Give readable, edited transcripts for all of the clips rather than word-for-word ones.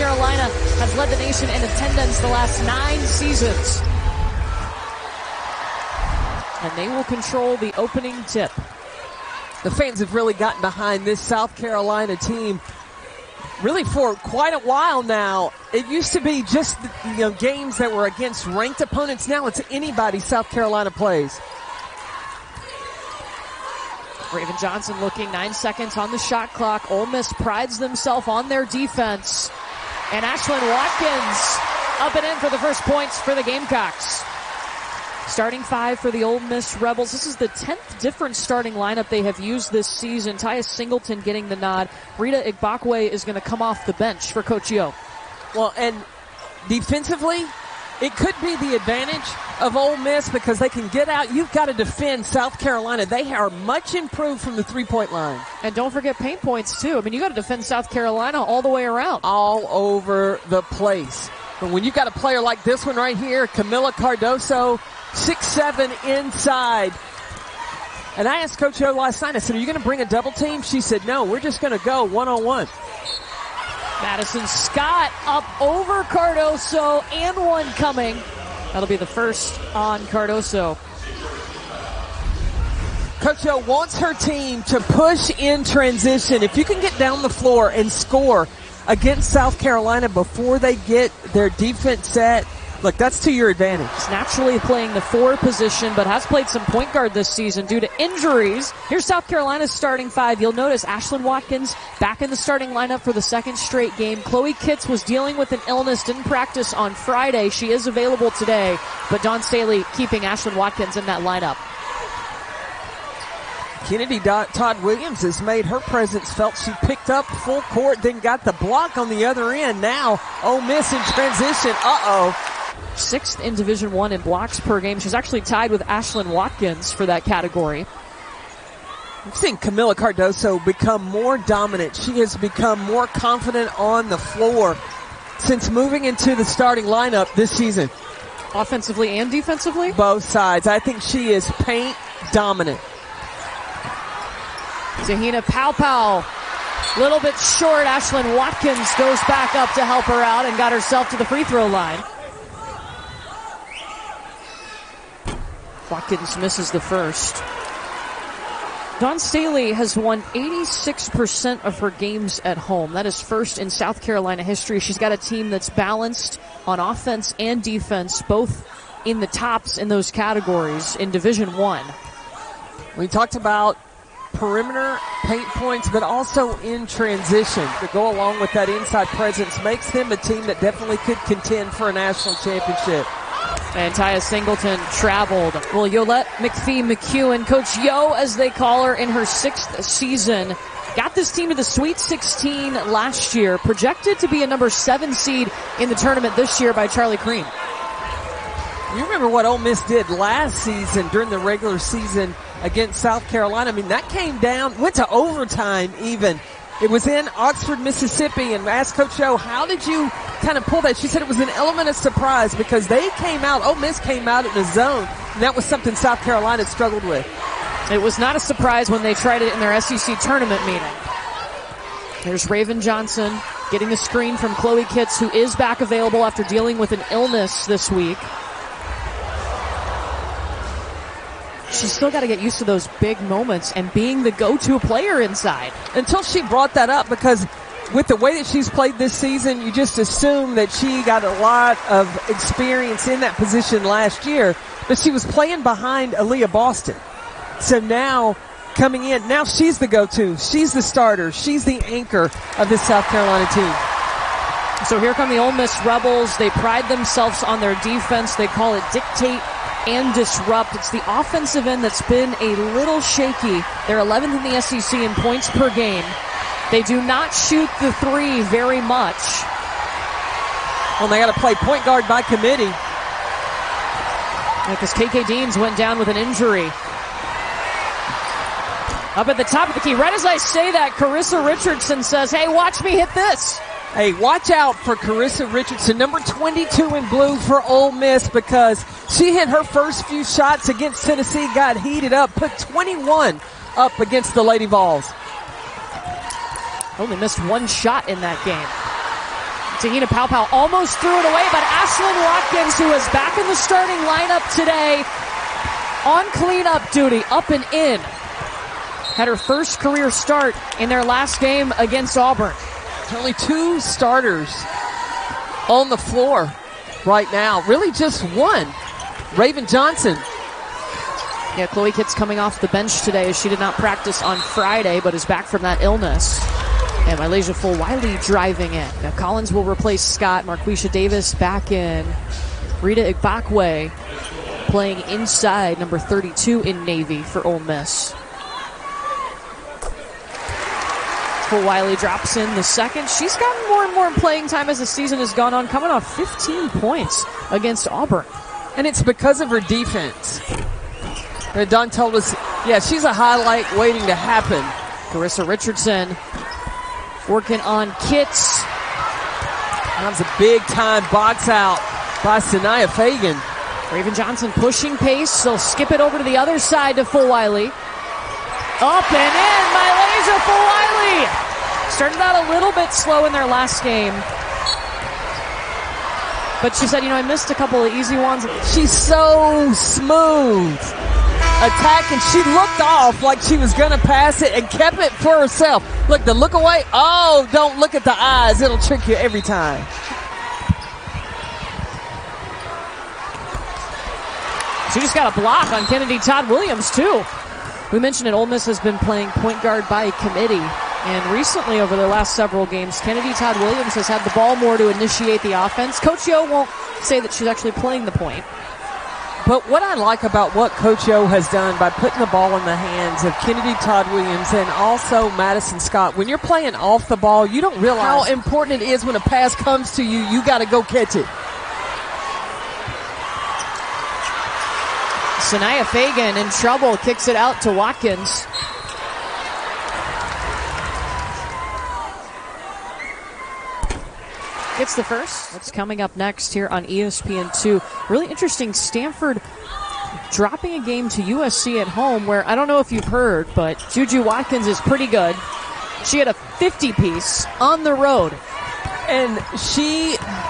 Carolina has led the nation in attendance the last 9 seasons. And they will control the opening tip. The fans have really gotten behind this South Carolina team really for quite a while now. It used to be just games that were against ranked opponents. Now it's anybody South Carolina plays. Raven Johnson looking, 9 seconds on the shot clock. Ole Miss prides themselves on their defense. And Ashlyn Watkins up and in for the first points for the Gamecocks. Starting 5 for the Ole Miss Rebels. This is the 10th different starting lineup they have used this season. Tyus Singleton getting the nod. Rita Igbokwe is going to come off the bench for Coach Yo. Well, and defensively, it could be the advantage of Ole Miss because they can get out. You've got to defend South Carolina. They are much improved from the three-point line. And don't forget paint points, too. I mean, you got to defend South Carolina all the way around. All over the place. But when you've got a player like this one right here, Kamilla Cardoso, 6'7" inside. And I asked Coach O last night, I said, are you going to bring a double team? She said, no, we're just going to go one-on-one. Madison Scott up over Cardoso and one coming. That'll be the first on Cardoso. Coach O wants her team to push in transition. If you can get down the floor and score against South Carolina before they get their defense set, look, that's to your advantage. He's naturally playing the 4 position, but has played some point guard this season due to injuries. Here's South Carolina's starting 5. You'll notice Ashlyn Watkins back in the starting lineup for the 2nd straight game. Chloe Kitts was dealing with an illness, didn't practice on Friday. She is available today, but Dawn Staley keeping Ashlyn Watkins in that lineup. Kennedy Todd Williams has made her presence felt. She picked up full court, then got the block on the other end. Now Ole Miss in transition. 6th in Division I in blocks per game. She's actually tied with Ashlyn Watkins for that category. I've seen Kamilla Cardoso become more dominant. She has become more confident on the floor since moving into the starting lineup this season. Offensively and defensively? Both sides. I think she is paint dominant. Tahina Paopao, little bit short. Ashlyn Watkins goes back up to help her out and got herself to the free throw line. Watkins misses the first. Dawn Staley has won 86% of her games at home. That is first in South Carolina history. She's got a team that's balanced on offense and defense, both in the tops in those categories in Division I. We talked about perimeter paint points, but also in transition to go along with that inside presence makes them a team that definitely could contend for a national championship. And Tyus Singleton traveled. Well, Yolette McPhee-McEwen, Coach Yo, as they call her, in her 6th season, got this team to the Sweet 16 last year, projected to be a number 7 seed in the tournament this year by Charlie Cream. You remember what Ole Miss did last season during the regular season against South Carolina? I mean, that came down, went to overtime even. It was in Oxford, Mississippi, and asked Coach O, how did you kind of pull that? She said it was an element of surprise because they came out, Ole Miss came out in the zone, and that was something South Carolina struggled with. It was not a surprise when they tried it in their SEC tournament meeting. There's Raven Johnson getting the screen from Chloe Kitts, who is back available after dealing with an illness this week. She's still got to get used to those big moments and being the go-to player inside. Until she brought that up, because with the way that she's played this season, you just assume that she got a lot of experience in that position last year, but she was playing behind Aaliyah Boston. So now, coming in, now she's the go-to. She's the starter. She's the anchor of this South Carolina team. So here come the Ole Miss Rebels. They pride themselves on their defense. They call it dictate and disrupt. It's the offensive end that's been a little shaky. They're 11th in the SEC in points per game. They do not shoot the 3 very much. Well, they got to play point guard by committee. Because KK Deans went down with an injury. Up at the top of the key. Right as I say that, Kharyssa Richardson says, hey, watch me hit this. Hey, watch out for Kharyssa Richardson, number 22 in blue for Ole Miss, because she hit her first few shots against Tennessee, got heated up, put 21 up against the Lady Vols. Only missed 1 shot in that game. Tahina Paopao almost threw it away, but Ashlyn Watkins, who is back in the starting lineup today, on cleanup duty, up and in. Had her first career start in their last game against Auburn. Only 2 starters on the floor right now. Really just one. Raven Johnson. Yeah, Chloe Kitt's coming off the bench today as she did not practice on Friday, but is back from that illness. And MiLaysia Fulwiley driving in. Now Collins will replace Scott. Marquisha Davis back in. Rita Igbakwe playing inside, number 32 in Navy for Ole Miss. Fulwiley drops in the second. She's gotten more and more playing time as the season has gone on, coming off 15 points against Auburn. And it's because of her defense. Don told us, yeah, she's a highlight waiting to happen. Kharyssa Richardson working on Kitts. That was a big-time box out by Sanaya Fagan. Raven Johnson pushing pace. They'll skip it over to the other side to Fulwiley. Up and in, MiLaysia Fulwiley. Started out a little bit slow in their last game. But she said, I missed a couple of easy ones. She's so smooth. Attacking, she looked off like she was going to pass it and kept it for herself. Look, the look away. Oh, don't look at the eyes. It'll trick you every time. She just got a block on Kennedy Todd Williams, too. We mentioned it, Ole Miss has been playing point guard by committee. And recently, over the last several games, Kennedy Todd Williams has had the ball more to initiate the offense. Coach Yo won't say that she's actually playing the point. But what I like about what Coach Yo has done by putting the ball in the hands of Kennedy Todd Williams and also Madison Scott, when you're playing off the ball, you don't realize how important it is when a pass comes to you, you got to go catch it. Sanaya Fagan in trouble, kicks it out to Watkins. Gets the first. What's coming up next here on ESPN2? Really interesting, Stanford dropping a game to USC at home where, I don't know if you've heard, but Juju Watkins is pretty good. She had a 50-piece on the road. And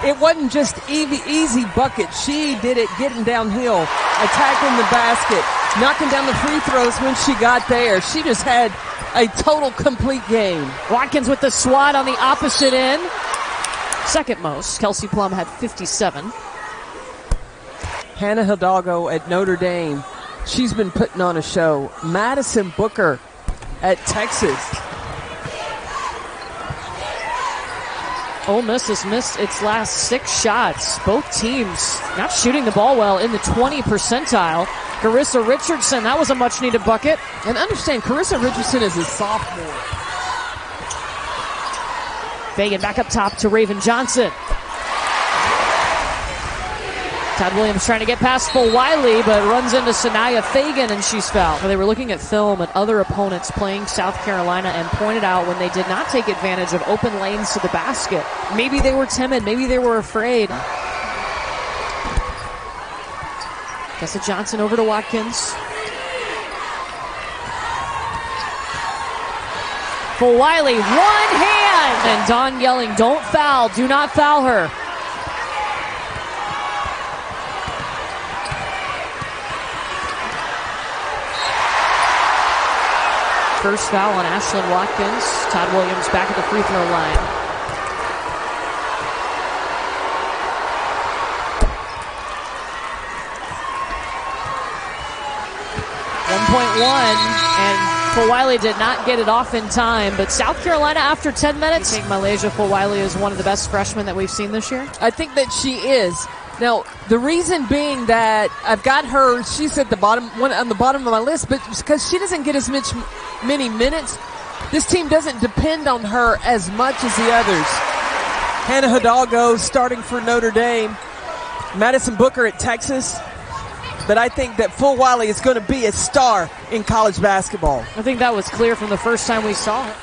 it wasn't just easy bucket. She did it getting downhill, attacking the basket, knocking down the free throws when she got there. She just had a total complete game. Watkins with the swat on the opposite end. Second most. Kelsey Plum had 57. Hannah Hidalgo at Notre Dame. She's been putting on a show. Madison Booker at Texas. Ole Miss has missed its last 6 shots. Both teams not shooting the ball well, in the 20 percentile. Kharyssa Richardson, that was a much-needed bucket. And understand, Kharyssa Richardson is a sophomore. Fagan back up top to Raven Johnson. Todd Williams trying to get past Fulwiley, but runs into Sanaya Fagan, and she's fouled. They were looking at film at other opponents playing South Carolina and pointed out when they did not take advantage of open lanes to the basket. Maybe they were timid. Maybe they were afraid. Tessa Johnson over to Watkins. Fulwiley, one hand! And Dawn yelling, don't foul, do not foul her. First foul on Ashlyn Watkins. Todd Williams back at the free throw line. And Fulwiley did not get it off in time, but South Carolina after 10 minutes. I think MiLaysia Fulwiley is one of the best freshmen that we've seen this year. I think that she is. Now, the reason being that I've got her, she's at the bottom, one on the bottom of my list, but because she doesn't get as many minutes, this team doesn't depend on her as much as the others. Hannah Hidalgo starting for Notre Dame, Madison Booker at Texas. But I think that Fulwiley is going to be a star in college basketball. I think that was clear from the first time we saw her.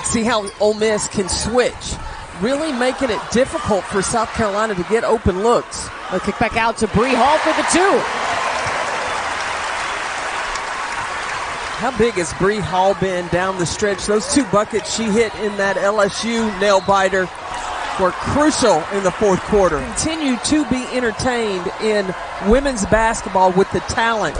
See how Ole Miss can switch, really making it difficult for South Carolina to get open looks. They'll kick back out to Bree Hall for the 2. How big has Bree Hall been down the stretch? Those 2 buckets she hit in that LSU nail biter. were crucial in the fourth quarter. Continue to be entertained in women's basketball with the talent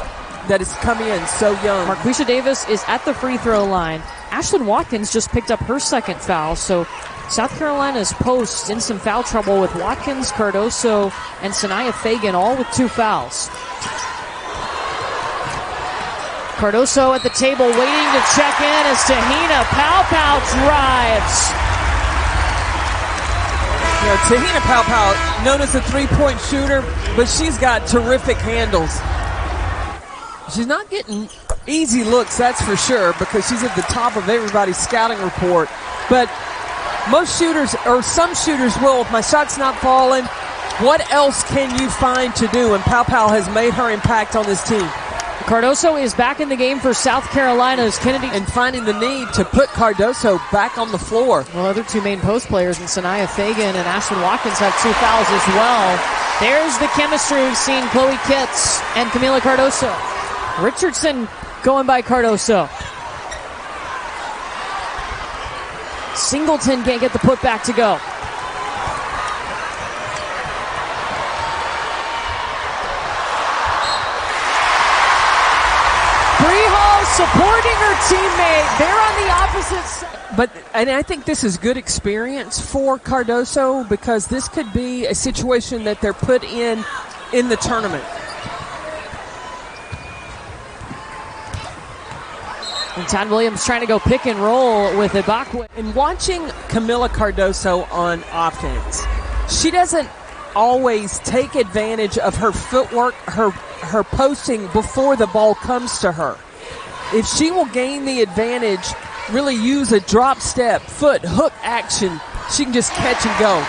that has come in so young. Marquisha Davis is at the free throw line. Ashlyn Watkins just picked up her second foul, so South Carolina's post in some foul trouble with Watkins, Cardoso, and Sanaya Fagan, all with 2 fouls. Cardoso at the table waiting to check in as Tahina Paopao drives. You know, Tahina Paopao, known as a three-point shooter, but she's got terrific handles. She's not getting easy looks, that's for sure, because she's at the top of everybody's scouting report. But most shooters, or some shooters will, if my shot's not falling, what else can you find to do? And Paopao has made her impact on this team. Cardoso is back in the game for South Carolina's Kennedy. And finding the need to put Cardoso back on the floor. Well, other 2 main post players in Sanaya Fagan and Ashlyn Watkins have 2 fouls as well. There's the chemistry we've seen Chloe Kitts and Kamilla Cardoso. Richardson going by Cardoso. Singleton can't get the putback to go. Supporting her teammate. They're on the opposite side. And I think this is good experience for Cardoso because this could be a situation that they're put in the tournament. And Todd Williams trying to go pick and roll with Ibakwe. And watching Kamilla Cardoso on offense, she doesn't always take advantage of her footwork, her posting before the ball comes to her. If she will gain the advantage, really use a drop step, foot, hook action, she can just catch and go.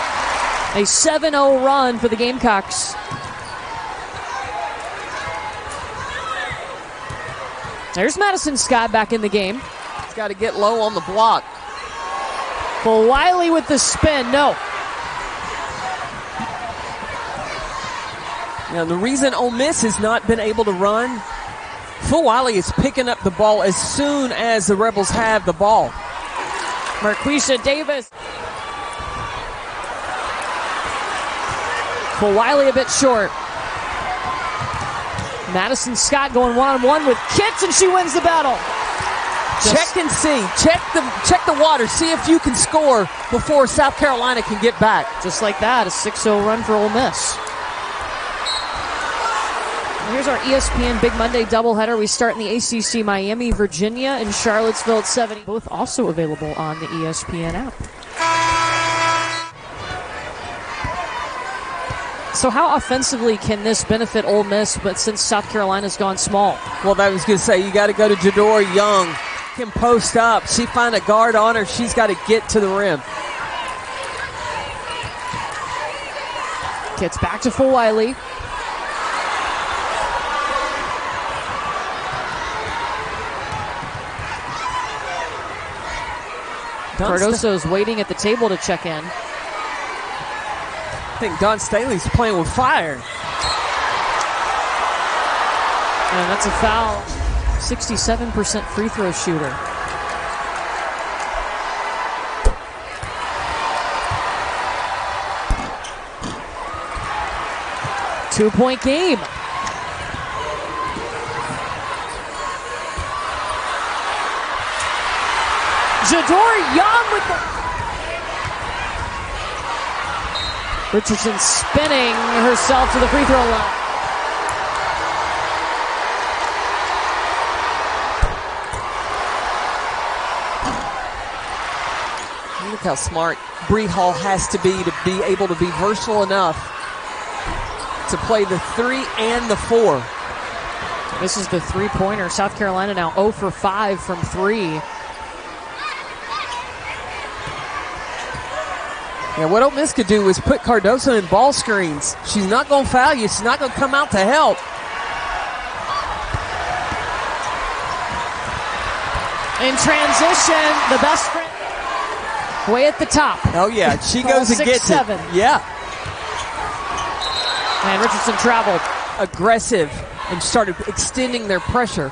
A 7-0 run for the Gamecocks. There's Madison Scott back in the game. She's got to get low on the block. Fulwiley with the spin, no. Now the reason Ole Miss has not been able to run, Fulwiley is picking up the ball as soon as the Rebels have the ball. Marquisha Davis. Fulwiley a bit short. Madison Scott going one-on-one with Kitts, and she wins the battle. Check and see. Check the water. See if you can score before South Carolina can get back. Just like that, a 6-0 run for Ole Miss. Here's our ESPN Big Monday doubleheader. We start in the ACC, Miami, Virginia, and Charlottesville at 7. Both also available on the ESPN app. So how offensively can this benefit Ole Miss, but since South Carolina's gone small? Well, I was going to say, you got to go to Jador Young. Can post up. She find a guard on her. She's got to get to the rim. Gets back to Fulwiley. Cardoso's waiting at the table to check in. I think Don Staley's playing with fire. And that's a foul. 67% free throw shooter. Two-point game. Jador Young with the... Richardson spinning herself to the free throw line. Look how smart Bree Hall has to be able to be versatile enough to play the 3 and the 4. This is the three-pointer. South Carolina now 0 for 5 from 3. Yeah, what Ole Miss could do is put Cardoso in ball screens. She's not going to foul you. She's not going to come out to help. In transition, the best friend way at the top. Oh, yeah. She goes and gets 6-7. it. Yeah. And Richardson traveled. Aggressive and started extending their pressure.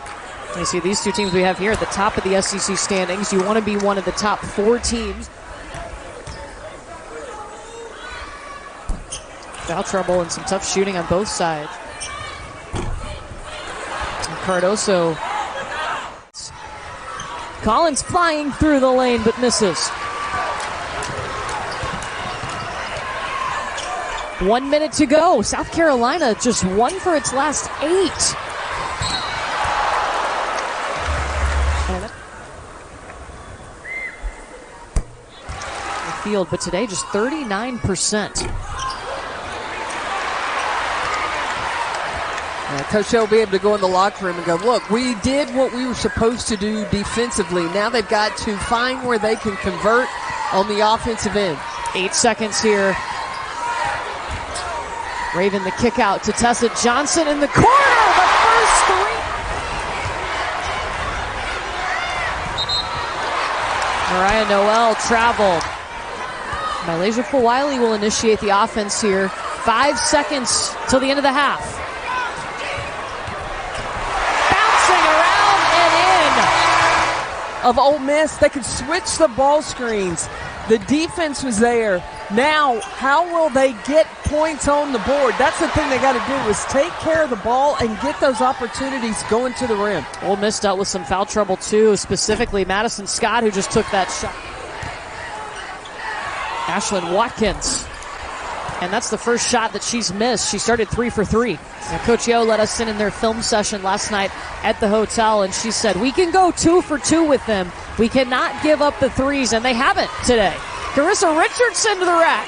You see these two teams we have here at the top of the SEC standings. You want to be one of the top 4 teams. Foul trouble and some tough shooting on both sides. And Cardoso. Collins flying through the lane but misses. 1 minute to go. South Carolina just won for its last 8. The field, but today just 39%. Coach will be able to go in the locker room and go, look, we did what we were supposed to do defensively. Now they've got to find where they can convert on the offensive end. 8 seconds here. Raven the kick out to Tessa Johnson in the corner. The first 3. Mariah Noel traveled. MiLaysia Fulwiley will initiate the offense here. 5 seconds till the end of the half. Of Ole Miss, they could switch the ball screens. The defense was there. Now, how will they get points on the board? That's the thing they got to do, is take care of the ball and get those opportunities going to the rim. Ole Miss dealt with some foul trouble too, specifically Madison Scott, who just took that shot. Ashlyn Watkins. And that's the first shot that she's missed. She started 3 for 3. Now, Coach Yo let us in their film session last night at the hotel, and she said, we can go 2 for 2 with them. We cannot give up the threes, and they haven't today. Kharyssa Richardson to the rack.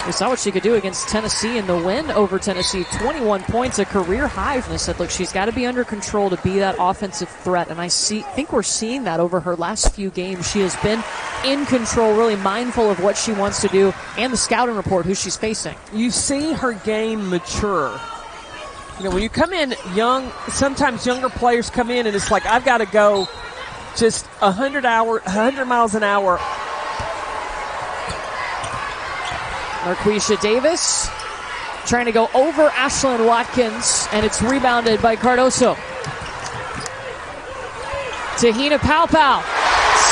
We saw what she could do against Tennessee in the win over Tennessee. 21 points, a career high. And I said, look, she's got to be under control to be that offensive threat. And I think we're seeing that over her last few games. She has been in control, really mindful of what she wants to do, and the scouting report, who she's facing. You see her game mature. You know, when you come in young, sometimes younger players come in and it's like, I've got to go just 100 miles an hour. Marquisha Davis trying to go over Ashlyn Watkins, and it's rebounded by Cardoso. Tahina Paopao.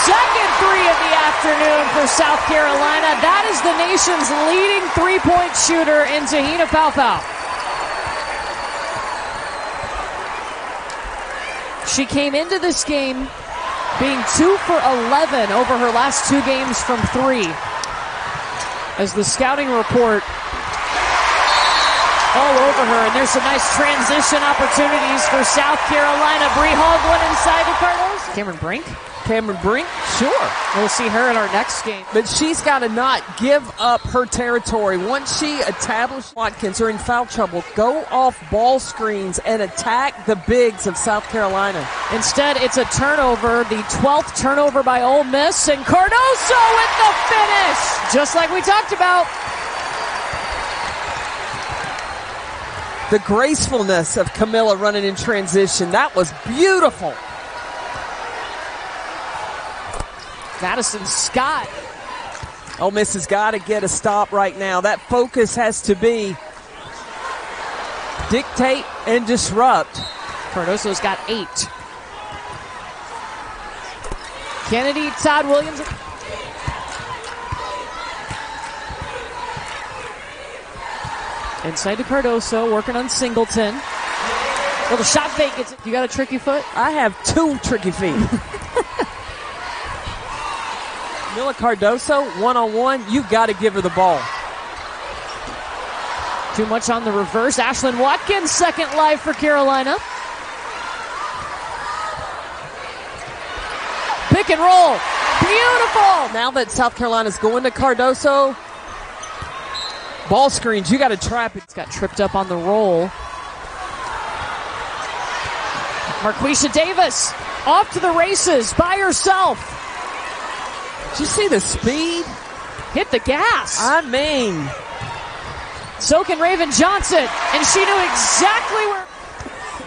Second 3 of the afternoon for South Carolina. That is the nation's leading three-point shooter in Tahina Paopao. She came into this game being 2 for 11 over her last 2 games from 3. As the scouting report all over her, and there's some nice transition opportunities for South Carolina. Bree Hogland inside to Cardoso. Cameron Brink, sure. We'll see her in our next game. But she's got to not give up her territory. Once she establishes Watkins are in foul trouble, go off ball screens and attack the bigs of South Carolina. Instead, it's a turnover, the 12th turnover by Ole Miss, and Cardoso with the finish, just like we talked about. The gracefulness of Kamilla running in transition, that was beautiful. Madison Scott. Ole Miss has got to get a stop right now. That focus has to be dictate and disrupt. Cardoso's got 8. Kennedy, Todd Williams. Inside to Cardoso, working on Singleton. Well, the shot fake, you got a tricky foot? I have 2 tricky feet. Kamilla Cardoso, one-on-one, you've got to give her the ball. Too much on the reverse. Ashlyn Watkins, second live for Carolina. Pick and roll. Beautiful. Now that South Carolina's going to Cardoso, ball screens, you got to trap it. It's got tripped up on the roll. Marquisha Davis off to the races by herself. Did you see the speed? Hit the gas. I mean. So can Raven Johnson, and she knew exactly where.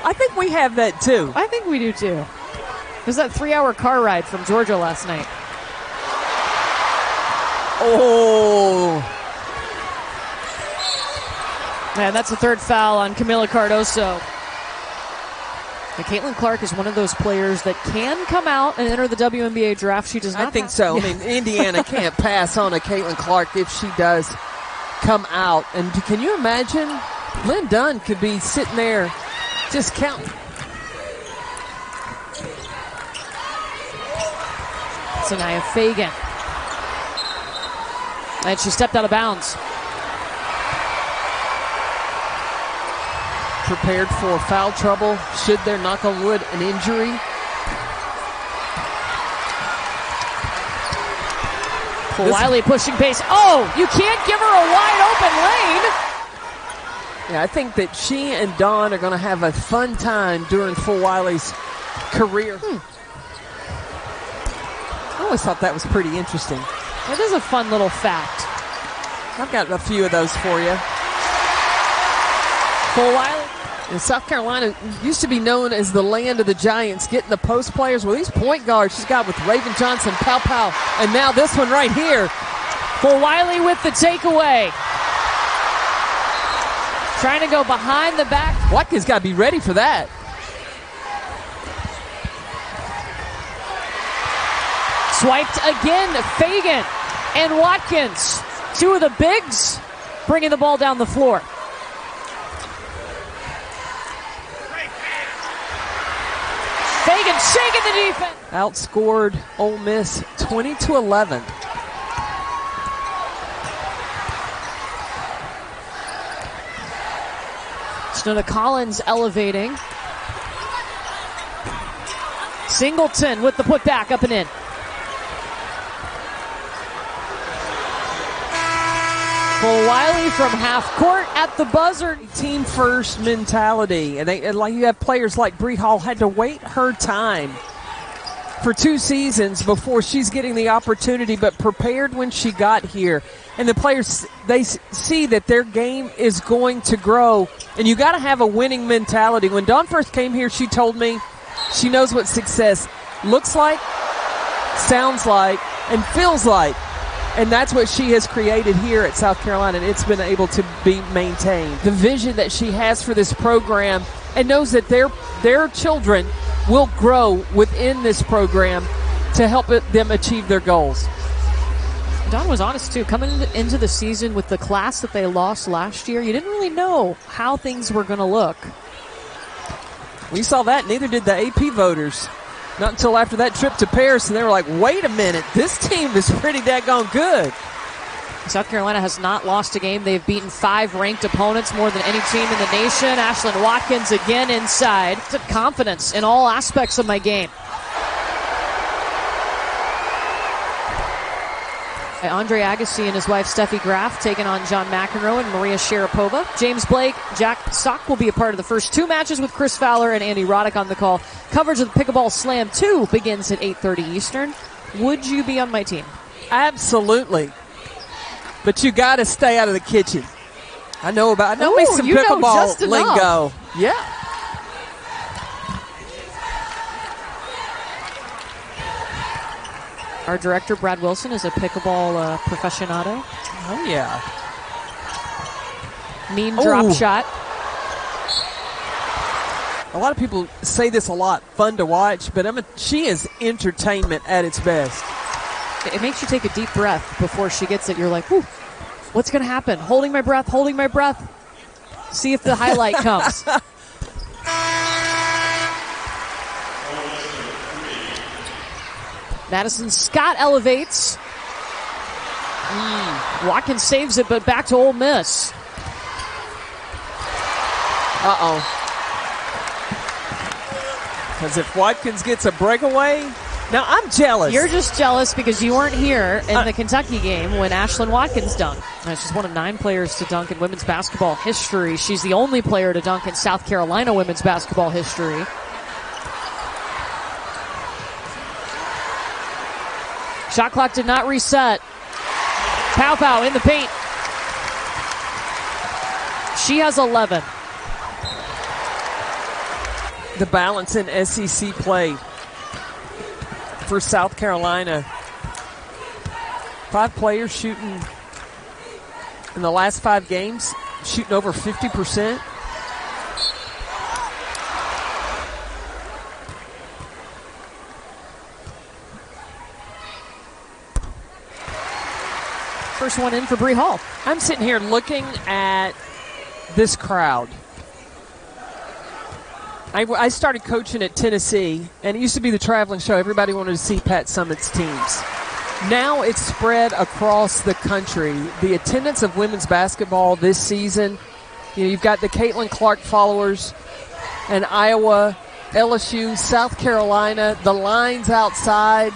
I think we have that too. I think we do too. It was that 3-hour car ride from Georgia last night. Oh. Man, that's the 3rd foul on Kamilla Cardoso. And Caitlin Clark is one of those players that can come out and enter the WNBA draft. She does not. I think so. I mean, Indiana can't pass on a Caitlin Clark if she does. come out. And can you imagine? Lynn Dunn could be sitting there just counting. Sanaya Fagan. And she stepped out of bounds. Prepared for foul trouble, should there, knock on wood, an injury. Fulwiley pushing pace. Oh, you can't give her a wide open lane. Yeah, I think that she and Dawn are going to have a fun time during Fulwiley's career. I always thought that was pretty interesting. It is a fun little fact. I've got a few of those for you. Fulwiley. And South Carolina used to be known as the land of the Giants, getting the post players. Well, these point guards she's got with Raven Johnson, Pow Pow, and now this one right here. Fulwiley with the takeaway. Trying to go behind the back. Watkins got to be ready for that. Swiped again, Fagan and Watkins. Two of the bigs bringing the ball down the floor. Fagan shaking the defense. Outscored Ole Miss 20-11. Snowda Collins elevating. Singleton with the putback up and in. Fulwiley from half court at the buzzer. Team first mentality, and like you have players like Bree Hall had to wait her time for 2 seasons before she's getting the opportunity, but prepared when she got here. And the players, they see that their game is going to grow, and you got to have a winning mentality. When Dawn first came here, she told me she knows what success looks like, sounds like, and feels like. And that's what she has created here at South Carolina, and it's been able to be maintained. The vision that she has for this program, and knows that their children will grow within this program to help them achieve their goals. Dawn was honest, too. Coming into the season with the class that they lost last year, you didn't really know how things were going to look. We saw that. Neither did the AP voters. Not until after that trip to Paris, and they were like, wait a minute, this team is pretty daggone good. South Carolina has not lost a game. They've beaten 5 ranked opponents, more than any team in the nation. Ashlyn Watkins again inside. Confidence in all aspects of my game. Andre Agassi and his wife Steffi Graf taking on John McEnroe and Maria Sharapova. James Blake, Jack Sock will be a part of the first 2 matches with Chris Fowler and Andy Roddick on the call. Coverage of the Pickleball Slam 2 begins at 8:30 Eastern. Would you be on my team? Absolutely. But you got to stay out of the kitchen. I know me some pickleball lingo. Yeah. Our director, Brad Wilson, is a pickleball aficionado. Oh, yeah. Mean drop shot. A lot of people say this a lot, fun to watch, but she is entertainment at its best. It makes you take a deep breath before she gets it. You're like, whew, what's going to happen? Holding my breath. See if the highlight comes. Madison Scott elevates. Watkins saves it, but back to Ole Miss. Uh-oh. Because if Watkins gets a breakaway, now I'm jealous. You're just jealous because you weren't here in the Kentucky game when Ashlyn Watkins dunked. She's one of 9 players to dunk in women's basketball history. She's the only player to dunk in South Carolina women's basketball history. Shot clock did not reset. Pow Pow in the paint. She has 11. The balance in SEC play for South Carolina. 5 players shooting in the last 5 games, shooting over 50%. first one in for Bree Hall. I'm sitting here looking at this crowd. I started coaching at Tennessee, and it used to be the traveling show. Everybody wanted to see Pat Summitt's teams. Now it's spread across the country. The attendance of women's basketball this season, you've got the Caitlin Clark followers and Iowa, LSU, South Carolina, the lines outside.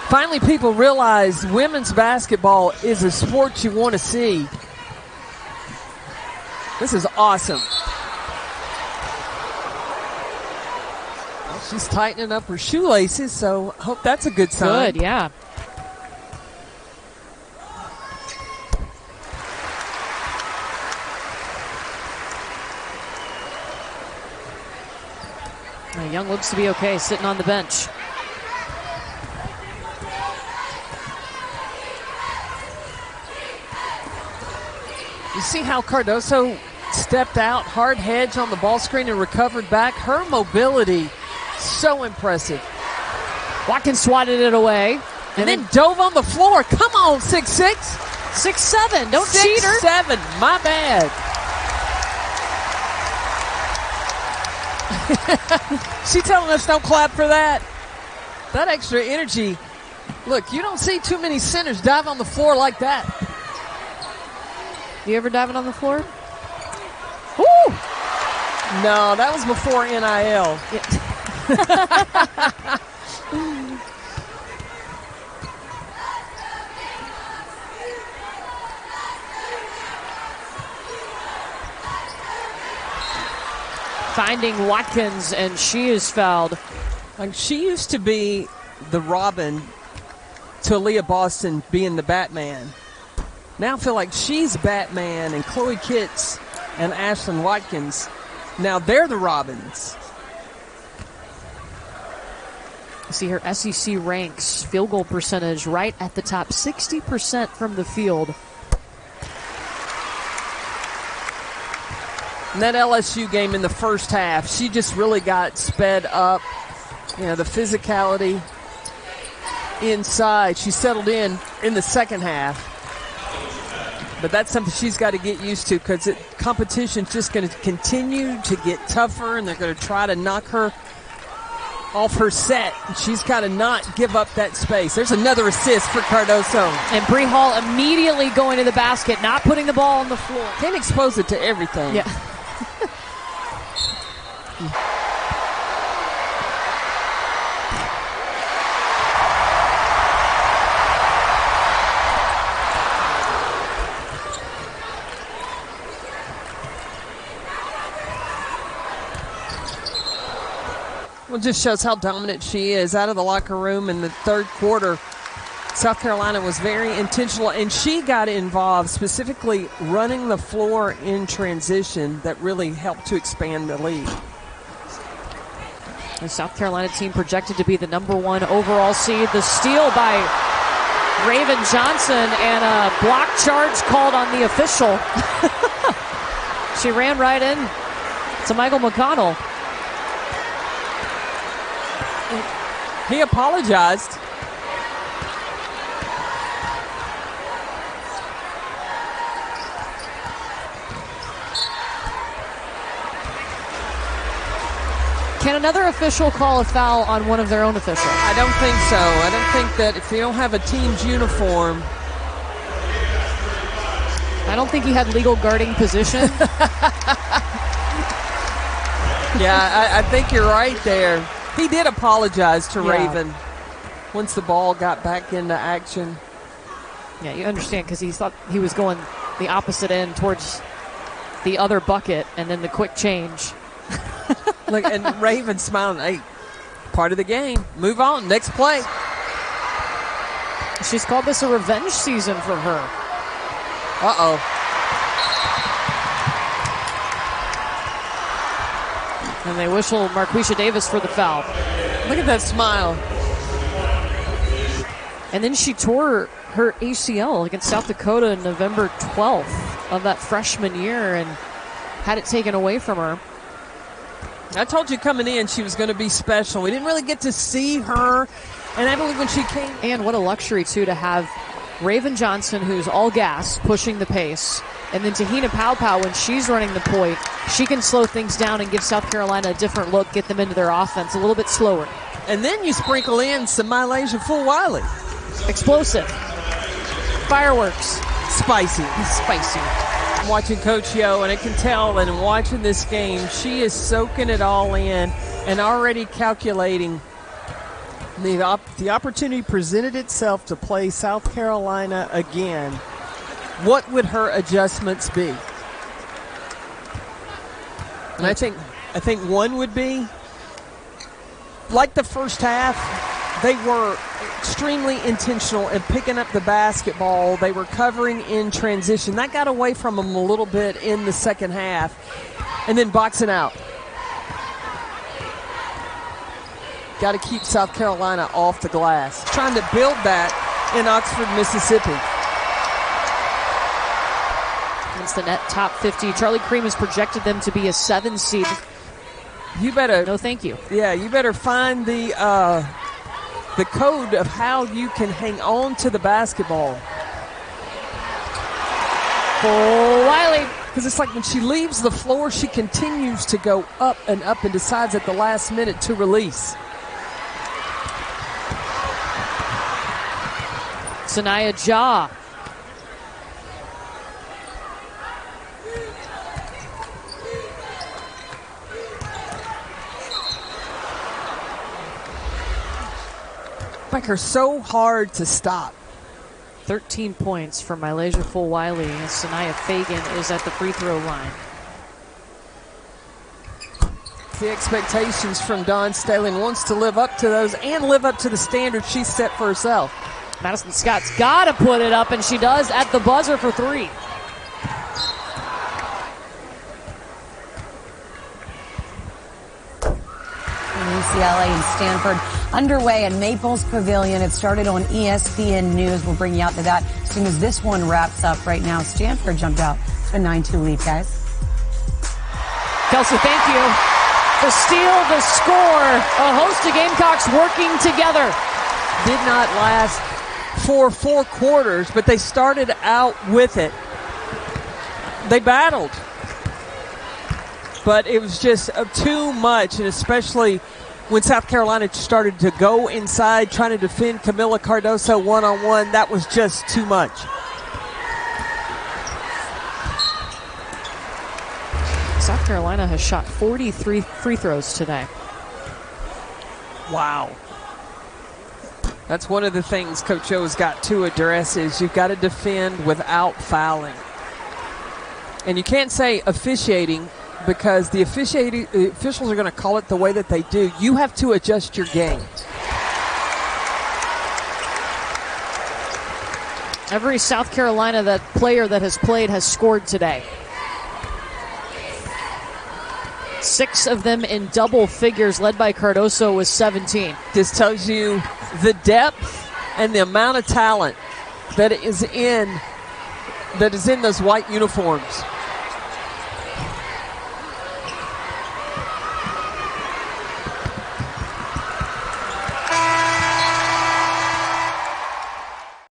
Finally, people realize women's basketball is a sport you want to see. This is awesome. Well, she's tightening up her shoelaces, so I hope that's a good sign. Good, yeah. Young looks to be okay, sitting on the bench. You see how Cardoso stepped out, hard hedge on the ball screen and recovered back? Her mobility, so impressive. Watkins swatted it away. And then dove on the floor. Come on, 6'6". 6'7". Don't cheat her. 6'7", my bad. She telling us don't clap for that. That extra energy. Look, you don't see too many centers dive on the floor like that. You ever diving on the floor? Woo! No, that was before NIL. Finding Watkins, and she is fouled. Like, she used to be the Robin to Aaliyah Boston being the Batman. Now I feel like she's Batman, and Chloe Kitts and Ashlyn Watkins, now they're the Robins. You see her SEC ranks, field goal percentage right at the top, 60% from the field. And that LSU game in the first half, she just really got sped up. The physicality inside. She settled in the second half. But that's something she's got to get used to, because competition's just going to continue to get tougher, and they're going to try to knock her off her set. She's got to not give up that space. There's another assist for Cardoso. And Bree Hall immediately going to the basket, not putting the ball on the floor. Can't expose it to everything. Yeah. Well, it just shows how dominant she is. Out of the locker room in the third quarter, South Carolina was very intentional, and she got involved, specifically running the floor in transition, that really helped to expand the lead. The South Carolina team projected to be the #1 overall seed. The steal by Raven Johnson, and a block charge called on the official. She ran right in to Michael McConnell. He apologized. Can another official call a foul on one of their own officials? I don't think so. I don't think that if you don't have a team's uniform. I don't think he had legal guarding position. Yeah, I think you're right there. He did apologize to Raven once the ball got back into action. Yeah, you understand, because he thought he was going the opposite end towards the other bucket, and then the quick change. Look, and Raven smiling. Hey, part of the game. Move on. Next play. She's called this a revenge season for her. Uh-oh. And they whistle Marquisha Davis for the foul. Look at that smile. And then she tore her ACL against South Dakota on November 12th of that freshman year and had it taken away from her. I told you coming in she was going to be special. We didn't really get to see her. And I believe when she came. And what a luxury, too, to have Raven Johnson, who's all gas, pushing the pace. And then Tahina Paopao, when she's running the point, she can slow things down and give South Carolina a different look, get them into their offense a little bit slower. And then you sprinkle in some MiLaysia Fulwiley. Explosive. Fireworks. Spicy. Spicy. I'm watching Coach Yo, and I can tell that in watching this game, she is soaking it all in and already calculating. The opportunity presented itself to play South Carolina again. What would her adjustments be? And I think one would be, like the first half, they were extremely intentional in picking up the basketball. They were covering in transition. That got away from them a little bit in the second half. And then boxing out. Got to keep South Carolina off the glass. Trying to build that in Oxford, Mississippi. Against the net top 50. Charlie Cream has projected them to be a 7 seed. You better. No, thank you. Yeah, you better find the code of how you can hang on to the basketball. Fulwiley. Because it's like when she leaves the floor, she continues to go up and decides at the last minute to release. Sanaya Ja. Like her so hard to stop. 13 points for MiLaysia Fulwiley as Sanaya Fagan is at the free throw line. The expectations from Dawn Staley wants to live up to those and live up to the standard she set for herself. Madison Scott's got to put it up, and she does at the buzzer for 3. UCLA and Stanford underway at Maples Pavilion. It started on ESPN News. We'll bring you out to that as soon as this one wraps up. Right now, Stanford jumped out. It's a 9-2 lead, guys. Kelsey, thank you. The steal, the score, a host of Gamecocks working together. Did not last for 4 quarters, but they started out with it. They battled. But it was just too much, and especially when South Carolina started to go inside trying to defend Kamilla Cardoso one-on-one, that was just too much. South Carolina has shot 43 free throws today. Wow. That's one of the things Coach O's got to address is you've got to defend without fouling. And you can't say officiating because the officials are going to call it the way that they do. You have to adjust your game. Every South Carolina player that has played has scored today. 6 of them in double figures, led by Cardoso with 17. This tells you the depth and the amount of talent that is in those white uniforms.